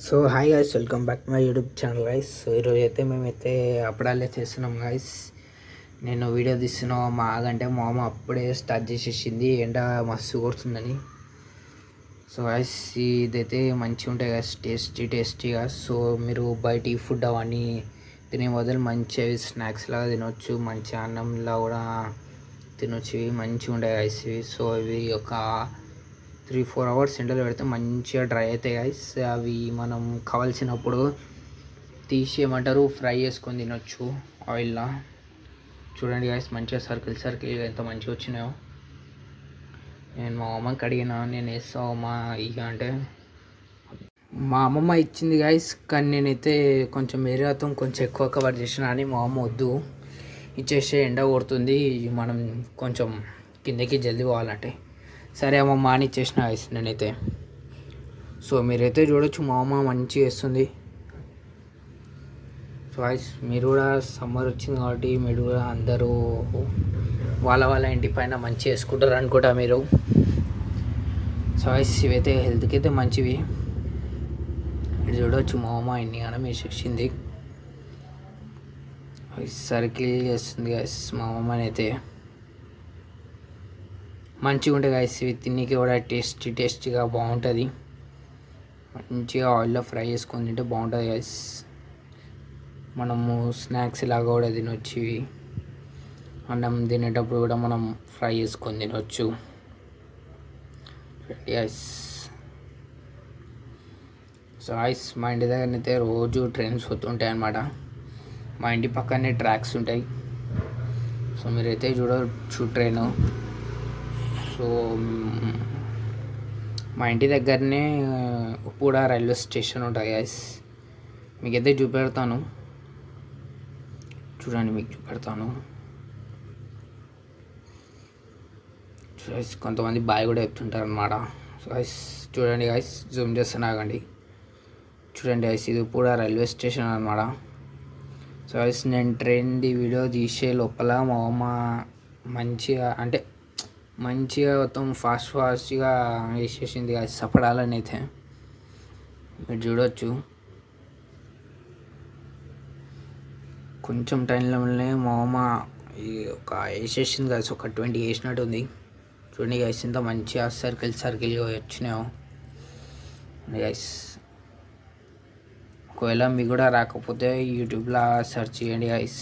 So hi guys, welcome back to my YouTube channel guys. So ఈరోజు అయితే మేమైతే అప్పుడాలే చేస్తున్నాం గైస్. నేను వీడియో తీస్తున్నా మాగంటే మా అమ్మ అప్పుడే స్టార్ట్ చేసేసింది, ఎండ మస్తు కొడుతుందని. సో గైస్ ఇదైతే మంచిగా ఉంటాయి గైస్, టేస్టీగా. సో మీరు బయట ఫుడ్ అవన్నీ తినే బదులు మంచిగా స్నాక్స్ లాగా తినొచ్చు, మంచి అన్నంలా కూడా తినొచ్చు. ఇవి మంచిగా ఉంటాయి గైస్ ఇవి. సో ఇవి ఒక 3-4 అవర్స్ ఎండలో పెడితే మంచిగా డ్రై అవుతాయి గైస్. అవి మనం కావాల్సినప్పుడు తీసి ఏమంటారు ఫ్రై చేసుకొని తినొచ్చు ఆయిల్లో. చూడండి గైస్, మంచిగా సర్కిల్ ఎంత మంచిగా వచ్చినాయో. నేను మా అమ్మకి అడిగినా, నేను వేస్తావు అమ్మ ఇక అంటే మా అమ్మమ్మ ఇచ్చింది గైస్. కానీ నేనైతే కొంచెం ఏరియాతో కొంచెం ఎక్కువ కవర్ చేసిన అని మా అమ్మ వద్దు, ఇచ్చేస్తే ఎండ కొడుతుంది, మనం కొంచెం కిందకి జల్దీ పోవాలంటే సరే అమ్మమ్మ అని ఇచ్చేసిన గైస్ నేనైతే. సో మీరైతే చూడొచ్చు మా అమ్మ మంచిగా వేస్తుంది. సో గైస్ మీరు కూడా సమ్మర్ వచ్చింది కాబట్టి మీరు కూడా అందరూ వాళ్ళ ఇంటి పైన మంచిగా వేసుకుంటారు అనుకుంటా మీరు. సో గైస్ ఇవైతే హెల్త్కి అయితే మంచివి. మీరు చూడవచ్చు మా అమ్మ ఎన్ని కానీ వేసేసింది, సర్కిల్ చేస్తుంది గైస్ మా అమ్మనైతే. మంచిగా ఉంటాయి గైస్ ఇవి, తిన్నీకి కూడా టేస్టీగా బాగుంటుంది. మంచిగా ఆయిల్లో ఫ్రై చేసుకొని తింటే బాగుంటుంది గైస్. మనము స్నాక్స్ లాగా కూడా తినొచ్చు ఇవి. అన్నం తినేటప్పుడు కూడా మనం ఫ్రై చేసుకొని తినొచ్చు గైస్. సో గైస్ మా ఇంటి దగ్గరనైతే రోజు ట్రైన్స్ వస్తుంటాయి అన్నమాట. మా ఇంటి పక్కనే ట్రాక్స్ ఉంటాయి. సో మీరైతే చూడవచ్చు ట్రైను. సో మా ఇంటి దగ్గరనే ఉప్పుడ రైల్వే స్టేషన్ ఉంటుంది గైస్. మీకైతే చూపెడతాను చూడండి, మీకు చూపెడతాను. కొంతమంది బాయ్ కూడా చెప్తుంటారు అనమాట. సో గైస్ చూడండి గైస్, జూమ్ చేస్తాను ఆగండి. చూడండి గైస్, ఇది ఉప్పుడ రైల్వే స్టేషన్ అనమాట. సో గైస్ నేను ట్రైన్ది వీడియో తీసే లోపల మా అమ్మ మంచిగా మొత్తం ఫాస్ట్గా వేసేసింది గైస్ సపడాలని అయితే. మీరు చూడవచ్చు కొంచెం టైంలోనే మా అమ్మ ఒక వేసేసింది గైస్, ఒక 20 వేసినట్టు ఉంది. చూడండి గైస్ ఇంత మంచిగా సర్కిల్గా వచ్చినాయో గైస్. ఒకవేళ మీకు కూడా రాకపోతే యూట్యూబ్లో సెర్చ్ చేయండి గైస్,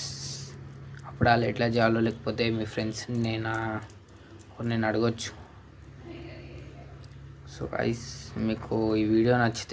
అప్పుడు వాళ్ళు ఎట్లా చేయాలో, లేకపోతే మీ ఫ్రెండ్స్ నేను అడగొచ్చు. సో గైస్ మీకు ఈ వీడియో నచ్చితే